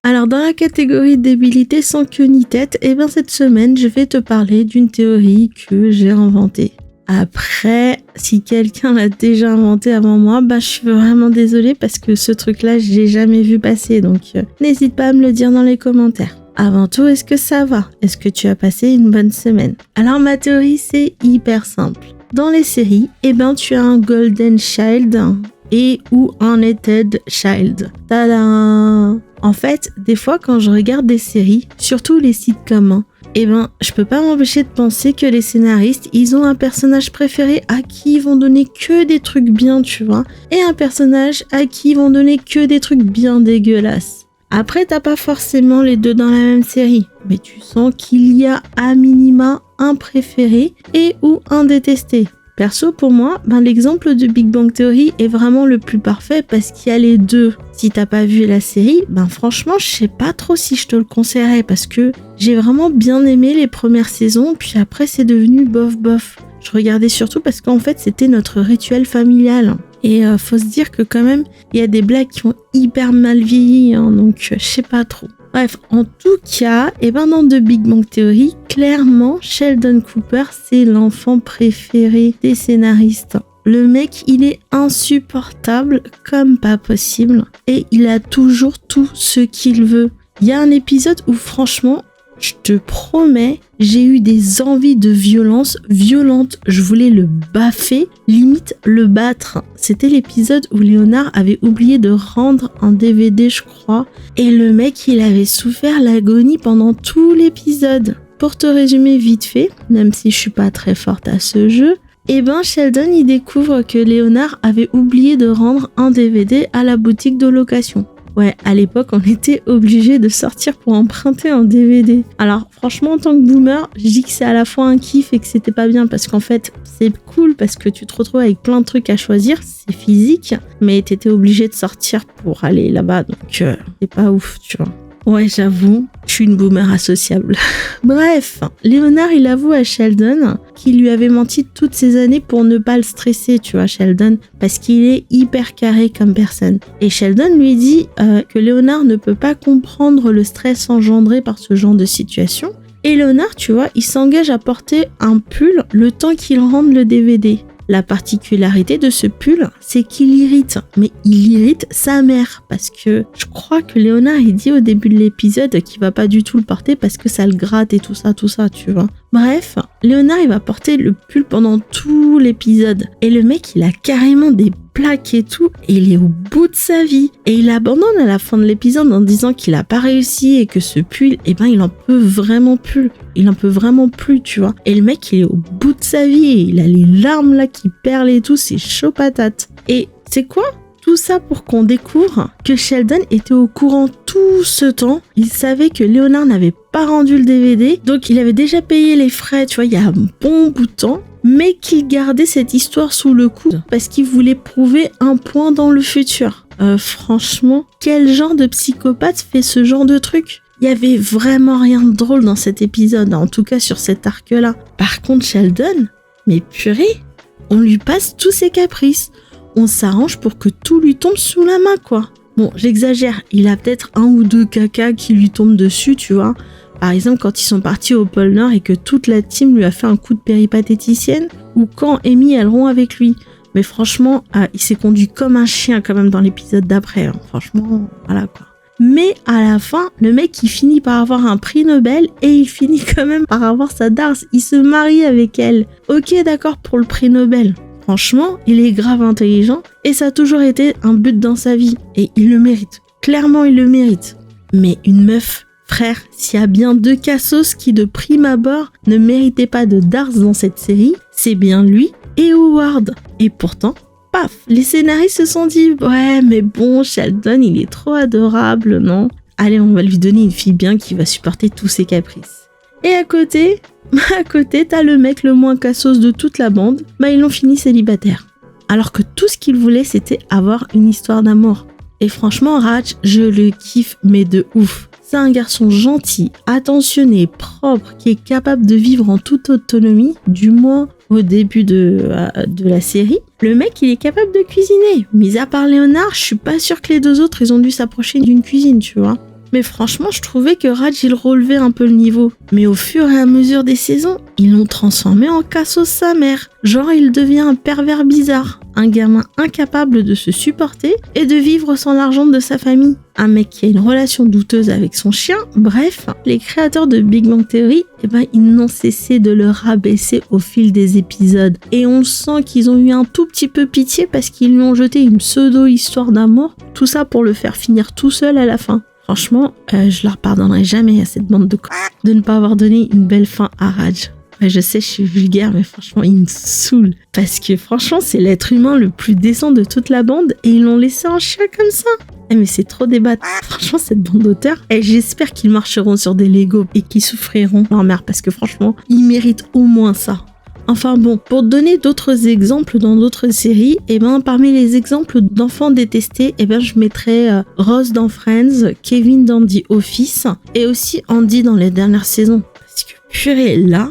Alors dans la catégorie débilité sans queue ni tête, cette semaine je vais te parler d'une théorie que j'ai inventée. Après, si quelqu'un l'a déjà inventé avant moi, je suis vraiment désolée parce que ce truc-là, je l'ai jamais vu passer. Donc, n'hésite pas à me le dire dans les commentaires. Avant tout, est-ce que ça va? Est-ce que tu as passé une bonne semaine? Alors, ma théorie, c'est hyper simple. Dans les séries, tu as un Golden Child et ou un Hated Child. Tadam! En fait, des fois, quand je regarde des séries, surtout les sitcoms, je peux pas m'empêcher de penser que les scénaristes, ils ont un personnage préféré à qui ils vont donner que des trucs bien, tu vois, et un personnage à qui ils vont donner que des trucs bien dégueulasses. Après, t'as pas forcément les deux dans la même série, mais tu sens qu'il y a à minima un préféré et ou un détesté. Perso, pour moi, l'exemple de Big Bang Theory est vraiment le plus parfait parce qu'il y a les deux. Si t'as pas vu la série, franchement, je sais pas trop si je te le conseillerais parce que j'ai vraiment bien aimé les premières saisons, puis après c'est devenu bof. Je regardais surtout parce qu'en fait c'était notre rituel familial. Et faut se dire que quand même, il y a des blagues qui ont hyper mal vieilli, donc je sais pas trop. Bref, en tout cas, dans The Big Bang Theory, clairement, Sheldon Cooper, c'est l'enfant préféré des scénaristes. Le mec, il est insupportable comme pas possible et il a toujours tout ce qu'il veut. Il y a un épisode où franchement, je te promets, j'ai eu des envies de violence violentes. Je voulais le baffer, limite le battre. C'était l'épisode où Léonard avait oublié de rendre un DVD, je crois. Et le mec, il avait souffert l'agonie pendant tout l'épisode. Pour te résumer vite fait, même si je suis pas très forte à ce jeu, Sheldon, il découvre que Léonard avait oublié de rendre un DVD à la boutique de location. Ouais, à l'époque, on était obligé de sortir pour emprunter un DVD. Alors, franchement, en tant que boomer, je dis que c'est à la fois un kiff et que c'était pas bien parce qu'en fait, c'est cool parce que tu te retrouves avec plein de trucs à choisir, c'est physique, mais t'étais obligé de sortir pour aller là-bas, donc c'est pas ouf, tu vois. Ouais, j'avoue, je suis une boomer associable. Bref, Léonard, il avoue à Sheldon qu'il lui avait menti toutes ces années pour ne pas le stresser, tu vois, Sheldon, parce qu'il est hyper carré comme personne. Et Sheldon lui dit que Léonard ne peut pas comprendre le stress engendré par ce genre de situation. Et Léonard, tu vois, il s'engage à porter un pull le temps qu'il rende le DVD. La particularité de ce pull, c'est qu'il irrite, mais il irrite sa mère parce que je crois que Léonard il dit au début de l'épisode qu'il va pas du tout le porter parce que ça le gratte et tout ça, tu vois. Bref, Léonard il va porter le pull pendant tout l'épisode et le mec il a carrément des plaques et tout et il est au bout de sa vie et il abandonne à la fin de l'épisode en disant qu'il a pas réussi et que ce pull, il en peut vraiment plus, tu vois. Et le mec il est au bout de sa vie et il a les larmes là qui perlent et tout, c'est chaud patate. Et c'est quoi? Tout ça pour qu'on découvre que Sheldon était au courant tout ce temps. Il savait que Léonard n'avait pas rendu le DVD, donc il avait déjà payé les frais, tu vois, il y a un bon bout de temps, mais qu'il gardait cette histoire sous le coude parce qu'il voulait prouver un point dans le futur. Franchement, quel genre de psychopathe fait ce genre de truc? Il y avait vraiment rien de drôle dans cet épisode, en tout cas sur cet arc-là. Par contre, Sheldon, mais purée, on lui passe tous ses caprices. On s'arrange pour que tout lui tombe sous la main, quoi. Bon, j'exagère, il a peut-être un ou deux caca qui lui tombent dessus, tu vois. Par exemple, quand ils sont partis au pôle Nord et que toute la team lui a fait un coup de péripatéticienne, ou quand Amy, elle rompt avec lui. Mais franchement, il s'est conduit comme un chien quand même dans l'épisode d'après. Hein. Franchement, voilà quoi. Mais à la fin, le mec, il finit par avoir un prix Nobel et il finit quand même par avoir sa darse. Il se marie avec elle. Ok, d'accord pour le prix Nobel. Franchement, il est grave intelligent et ça a toujours été un but dans sa vie. Et il le mérite. Clairement, il le mérite. Mais une meuf, frère, s'il y a bien deux cassos qui de prime abord ne méritaient pas de darse dans cette série, c'est bien lui et Howard. Et pourtant, paf, les scénaristes se sont dit « Ouais, mais bon, Sheldon, il est trop adorable, non ? Allez, on va lui donner une fille bien qui va supporter tous ses caprices. » Et à côté, t'as le mec le moins cassos de toute la bande, ils l'ont fini célibataire. Alors que tout ce qu'il voulait, c'était avoir une histoire d'amour. Et franchement, Raj, je le kiffe, mais de ouf. C'est un garçon gentil, attentionné, propre, qui est capable de vivre en toute autonomie, du moins au début de la série. Le mec, il est capable de cuisiner. Mis à part Léonard, je suis pas sûre que les deux autres, ils ont dû s'approcher d'une cuisine, tu vois. Mais franchement, je trouvais que Raj, il relevait un peu le niveau. Mais au fur et à mesure des saisons, ils l'ont transformé en cassos sa mère. Genre, il devient un pervers bizarre. Un gamin incapable de se supporter et de vivre sans l'argent de sa famille. Un mec qui a une relation douteuse avec son chien. Bref, les créateurs de Big Bang Theory, ils n'ont cessé de le rabaisser au fil des épisodes. Et on sent qu'ils ont eu un tout petit peu pitié parce qu'ils lui ont jeté une pseudo-histoire d'amour. Tout ça pour le faire finir tout seul à la fin. Franchement, je leur pardonnerai jamais à cette bande de ne pas avoir donné une belle fin à Raj. Ouais, je sais, je suis vulgaire, mais franchement, il me saoule. Parce que franchement, c'est l'être humain le plus décent de toute la bande et ils l'ont laissé en chien comme ça. Mais c'est trop débattu. Franchement, cette bande d'auteurs, j'espère qu'ils marcheront sur des Legos et qu'ils souffriront leur mère parce que franchement, ils méritent au moins ça. Enfin bon, pour donner d'autres exemples dans d'autres séries, parmi les exemples d'enfants détestés, je mettrais Ross dans Friends, Kevin dans The Office et aussi Andy dans les dernières saisons. Parce que purée, là,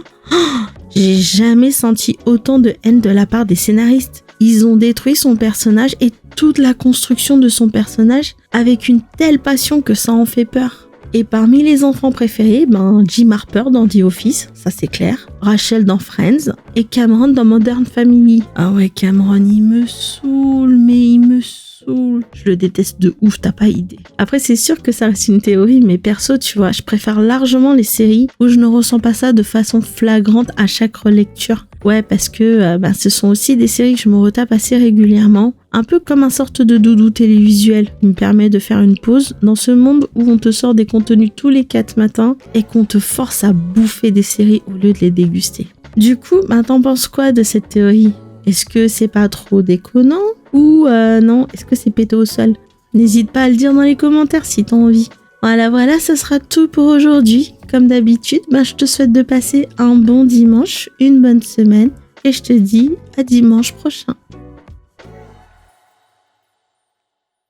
j'ai jamais senti autant de haine de la part des scénaristes. Ils ont détruit son personnage et toute la construction de son personnage avec une telle passion que ça en fait peur. Et parmi les enfants préférés, Jim Harper dans The Office, ça c'est clair, Rachel dans Friends et Cameron dans Modern Family. Ah ouais, Cameron, il me saoule, je le déteste de ouf, t'as pas idée. Après, c'est sûr que ça reste une théorie, mais perso, tu vois, je préfère largement les séries où je ne ressens pas ça de façon flagrante à chaque relecture. Ouais, parce que ce sont aussi des séries que je me retape assez régulièrement, un peu comme un sorte de doudou télévisuel qui me permet de faire une pause dans ce monde où on te sort des contenus tous les 4 matins et qu'on te force à bouffer des séries au lieu de les déguster. Du coup, t'en penses quoi de cette théorie ? Est-ce que c'est pas trop déconnant ou non, est-ce que c'est pété au sol ? N'hésite pas à le dire dans les commentaires si t'as envie. Voilà, ça sera tout pour aujourd'hui. Comme d'habitude, je te souhaite de passer un bon dimanche, une bonne semaine et je te dis à dimanche prochain.